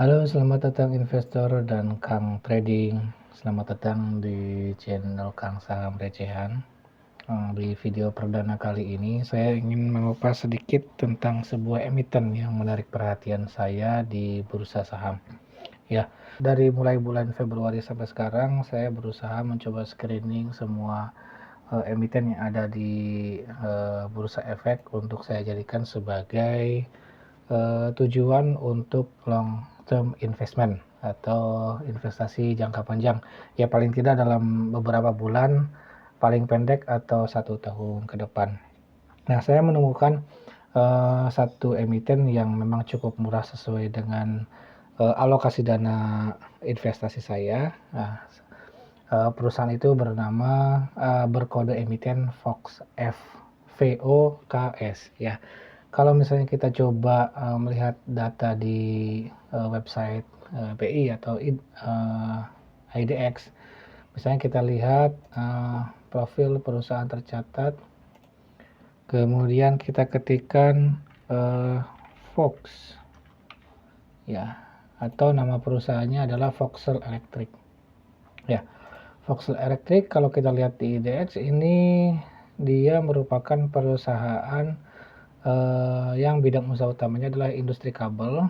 Halo, selamat datang investor dan Kang Trading. Selamat datang di channel Kang Saham Recehan. Di video perdana kali ini, saya ingin mengupas sedikit tentang sebuah emiten yang menarik perhatian saya di bursa saham. Ya, dari mulai bulan Februari sampai sekarang, saya berusaha mencoba screening semua emiten yang ada di bursa efek untuk saya jadikan sebagai tujuan untuk long term investment atau investasi jangka panjang, ya paling tidak dalam beberapa bulan, paling pendek atau 1 tahun ke depan. Nah, saya menemukan satu emiten yang memang cukup murah sesuai dengan alokasi dana investasi saya. Nah, perusahaan itu bernama berkode emiten VOXF, VOKS ya. Kalau misalnya kita coba melihat data di website BI atau IDX, misalnya kita lihat profil perusahaan tercatat, kemudian kita ketikkan Fox ya, atau nama perusahaannya adalah Voxel Electric ya. Voxel Electric kalau kita lihat di IDX ini dia merupakan perusahaan yang bidang usaha utamanya adalah industri kabel,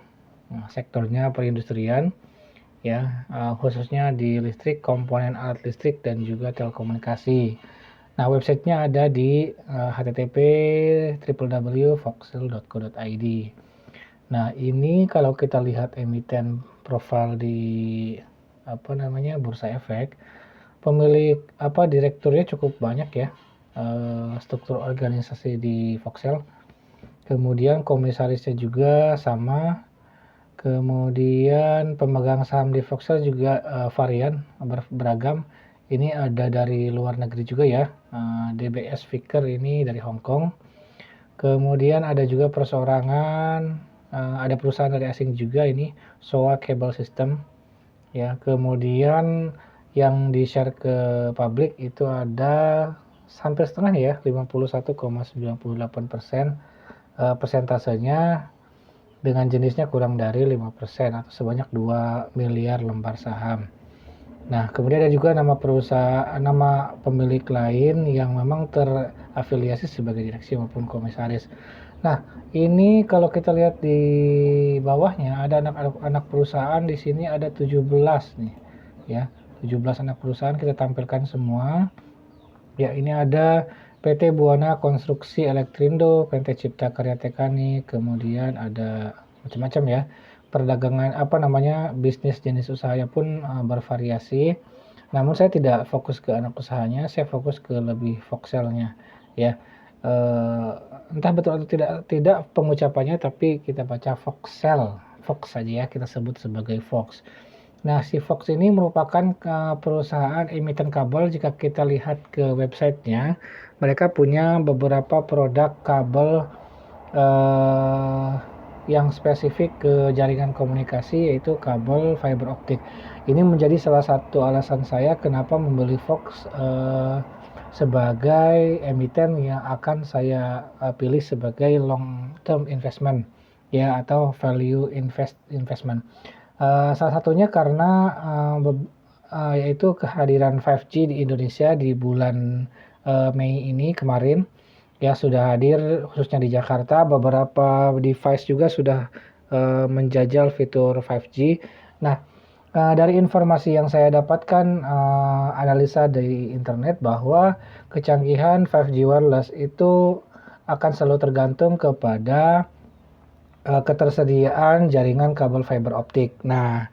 sektornya perindustrian ya, khususnya di listrik, komponen alat listrik dan juga telekomunikasi. Nah, websitenya ada di http://www.voxel.co.id. Nah, ini kalau kita lihat emiten profil di bursa efek, pemilik direkturnya cukup banyak ya. Struktur organisasi di Voxel, kemudian komisarisnya juga sama, kemudian pemegang saham di Voxel juga varian beragam. Ini ada dari luar negeri juga ya, DBS Vicker ini dari Hong Kong, kemudian ada juga perseorangan, ada perusahaan dari asing juga, ini SOA Cable System ya. Kemudian yang di share ke publik itu ada hampir setengah ya, 51,98%, persentasenya, dengan jenisnya kurang dari 5% atau sebanyak 2 miliar lembar saham. Nah, kemudian ada juga nama pemilik lain yang memang terafiliasi sebagai direksi maupun komisaris. Nah, ini kalau kita lihat di bawahnya ada anak perusahaan, di sini ada 17 nih ya. 17 anak perusahaan kita tampilkan semua. Ya, ini ada PT Buana Konstruksi Elektrindo, PT Cipta Karya Tekani, kemudian ada macam-macam ya. Perdagangan bisnis jenis usahanya pun bervariasi. Namun saya tidak fokus ke anak usahanya, saya fokus ke lebih Voxelnya ya. Entah betul atau tidak pengucapannya, tapi kita baca Voxel, Fox saja ya, kita sebut sebagai Fox. Nah, si Fox ini merupakan perusahaan emiten kabel. Jika kita lihat ke websitenya, mereka punya beberapa produk kabel yang spesifik ke jaringan komunikasi, yaitu kabel fiber optik. Ini menjadi salah satu alasan saya kenapa membeli Fox sebagai emiten yang akan saya pilih sebagai long term investment ya, atau value investment. Salah satunya karena yaitu kehadiran 5G di Indonesia di bulan Mei ini kemarin ya, sudah hadir khususnya di Jakarta. Beberapa device juga sudah menjajal fitur 5G. Nah, dari informasi yang saya dapatkan, analisa dari internet, bahwa kecanggihan 5G wireless itu akan selalu tergantung kepada ketersediaan jaringan kabel fiber optik. Nah,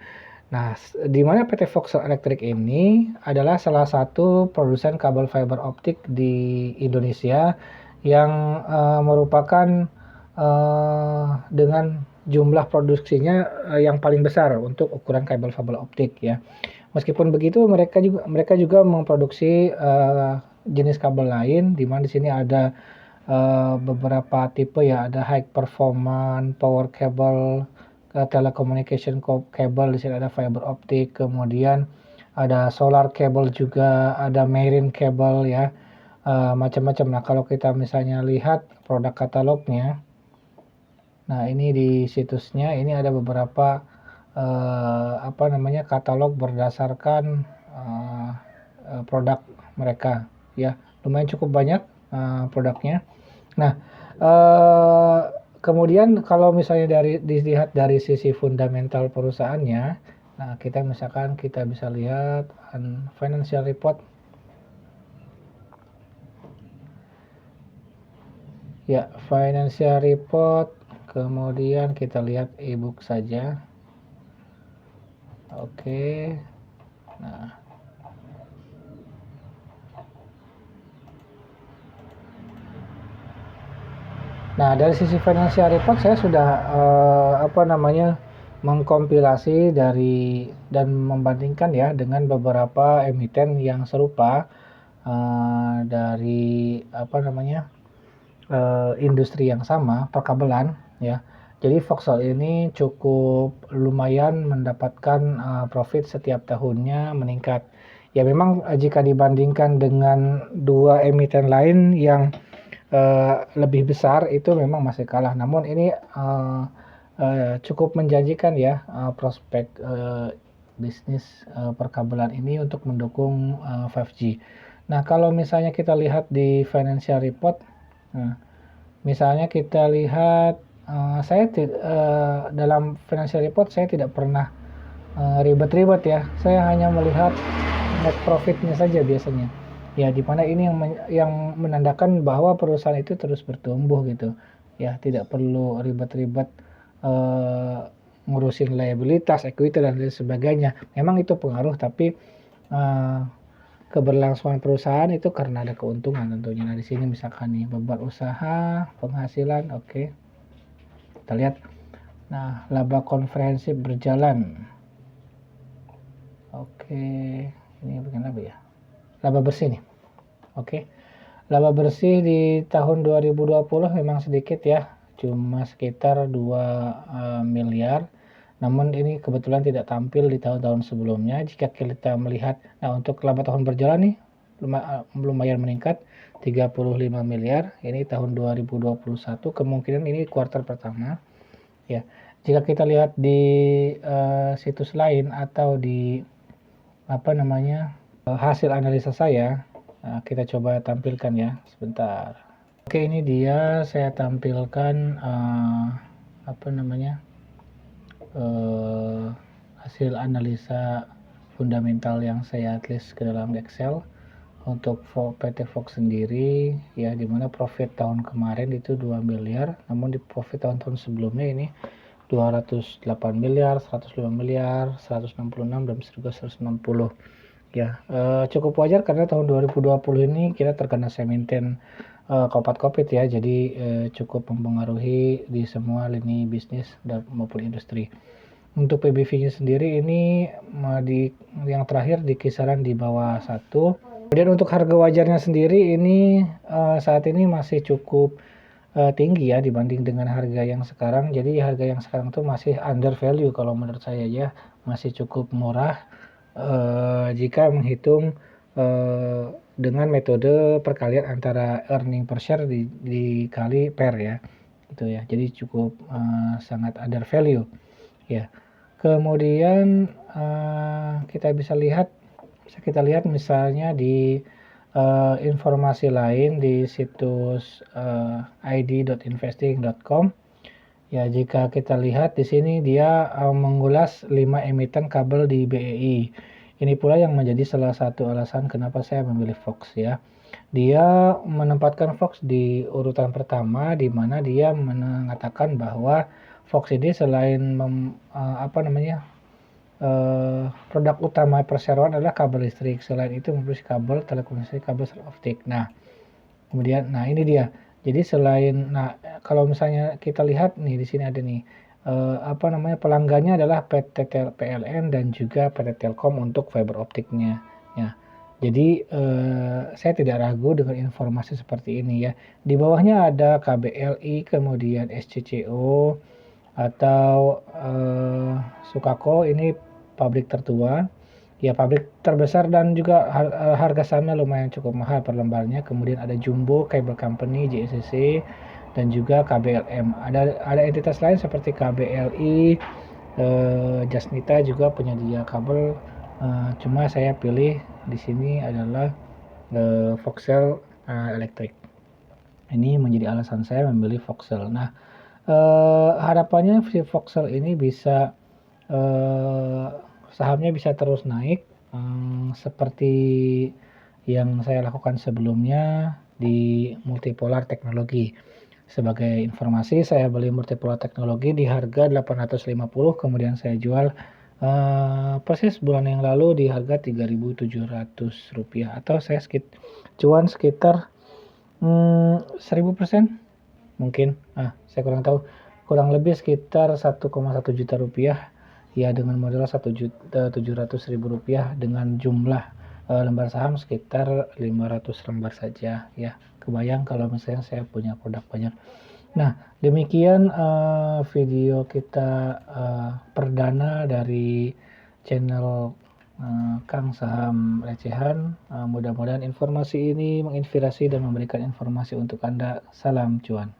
di mana PT Voxel Electric ini adalah salah satu produsen kabel fiber optik di Indonesia yang merupakan dengan jumlah produksinya yang paling besar untuk ukuran kabel fiber optik ya. Meskipun begitu, mereka juga memproduksi jenis kabel lain, di mana di sini ada beberapa tipe ya, ada high performance power cable, telecommunication cable, di sini ada fiber optik, kemudian ada solar cable juga, ada marine cable ya, macam-macam. Nah, kalau kita misalnya lihat produk katalognya, nah ini di situsnya, ini ada beberapa katalog berdasarkan produk mereka ya, lumayan cukup banyak produknya. Nah, kemudian kalau misalnya dilihat dari sisi fundamental perusahaannya, nah kita bisa lihat financial report. Ya, financial report, kemudian kita lihat e-book saja. Oke. Nah, dari sisi financial report saya sudah mengkompilasi dan membandingkan ya dengan beberapa emiten yang serupa dari industri yang sama, perkabelan ya. Jadi Foxel ini cukup lumayan mendapatkan profit setiap tahunnya meningkat. Ya memang jika dibandingkan dengan dua emiten lain yang lebih besar itu memang masih kalah. Namun ini cukup menjanjikan ya prospek bisnis perkabelan ini untuk mendukung 5G. Nah, kalau misalnya kita lihat di financial report, misalnya kita lihat dalam financial report saya tidak pernah ribet-ribet ya. Saya hanya melihat net profitnya saja biasanya. Ya, di mana ini yang menandakan bahwa perusahaan itu terus bertumbuh gitu. Ya, tidak perlu ribet-ribet ngurusin liabilitas, equity dan lain sebagainya. Memang itu pengaruh, tapi keberlangsungan perusahaan itu karena ada keuntungan tentunya. Nah, di sini misalkan nih beban usaha, penghasilan, oke. Kita lihat. Nah, laba komprehensif berjalan. Oke, ini bukan laba ya. Laba bersih nih. Oke. Laba bersih di tahun 2020 memang sedikit ya, cuma sekitar 2 miliar. Namun ini kebetulan tidak tampil di tahun-tahun sebelumnya. Jika kita melihat, nah untuk laba tahun berjalan nih lumayan meningkat 35 miliar. Ini tahun 2021, kemungkinan ini kuartal pertama. Ya, jika kita lihat di situs lain atau di hasil analisa saya, nah, kita coba tampilkan ya sebentar. Oke, ini dia saya tampilkan hasil analisa fundamental yang saya tulis ke dalam Excel untuk PT Fox sendiri ya, dimana profit tahun kemarin itu 2 miliar, namun di profit tahun-tahun sebelumnya ini 208 miliar, 105 miliar, 166 dan juga 160 ya. Cukup wajar karena tahun 2020 ini kita terkena seminten COVID ya, jadi cukup mempengaruhi di semua lini bisnis maupun industri. Untuk PBV-nya sendiri ini yang terakhir di kisaran di bawah 1. Kemudian untuk harga wajarnya sendiri ini saat ini masih cukup tinggi ya dibanding dengan harga yang sekarang. Jadi harga yang sekarang tuh masih under value kalau menurut saya ya, masih cukup murah jika menghitung dengan metode perkalian antara earning per share dikali per ya, gitu ya. Jadi cukup sangat under value ya. Kemudian kita bisa lihat misalnya di informasi lain di situs id.investing.com ya. Jika kita lihat di sini dia mengulas 5 emiten kabel di BEI. Ini pula yang menjadi salah satu alasan kenapa saya memilih Fox ya. Dia menempatkan Fox di urutan pertama, di mana dia mengatakan bahwa Fox ini selain produk utama perseroan adalah kabel listrik. Selain itu memproduksi kabel telekomunikasi, kabel optik. Nah, kemudian ini dia. Jadi selain kalau misalnya kita lihat nih di sini ada nih pelanggannya adalah PT PLN dan juga PT Telkom untuk fiber optiknya ya. Jadi saya tidak ragu dengan informasi seperti ini ya. Di bawahnya ada KBLI, kemudian SCCO atau Sukako, ini pabrik tertua ya, pabrik terbesar dan juga harga sahamnya lumayan cukup mahal per lembarnya. Kemudian ada Jumbo Cable Company, JSCC, dan juga KBLM. Ada entitas lain seperti KBLI, Jasnita juga penyedia kabel, cuma saya pilih di sini adalah Voxel elektrik. Ini menjadi alasan saya memilih Voxel. Nah, harapannya si Voxel ini bisa sahamnya bisa terus naik, seperti yang saya lakukan sebelumnya di Multipolar Teknologi. Sebagai informasi, saya beli Multipolar Teknologi di harga 850, kemudian saya jual persis bulan yang lalu di harga 3.700 rupiah, atau saya cuan sekitar 1000% mungkin. Saya kurang tahu, kurang lebih sekitar 1,1 juta rupiah ya, dengan modal 1.700.000 rupiah, dengan jumlah lembar saham sekitar 500 lembar saja ya. Kebayang kalau misalnya saya punya produk banyak. Nah, demikian video kita perdana dari channel Kang Saham Recehan. Mudah-mudahan informasi ini menginspirasi dan memberikan informasi untuk Anda. Salam cuan.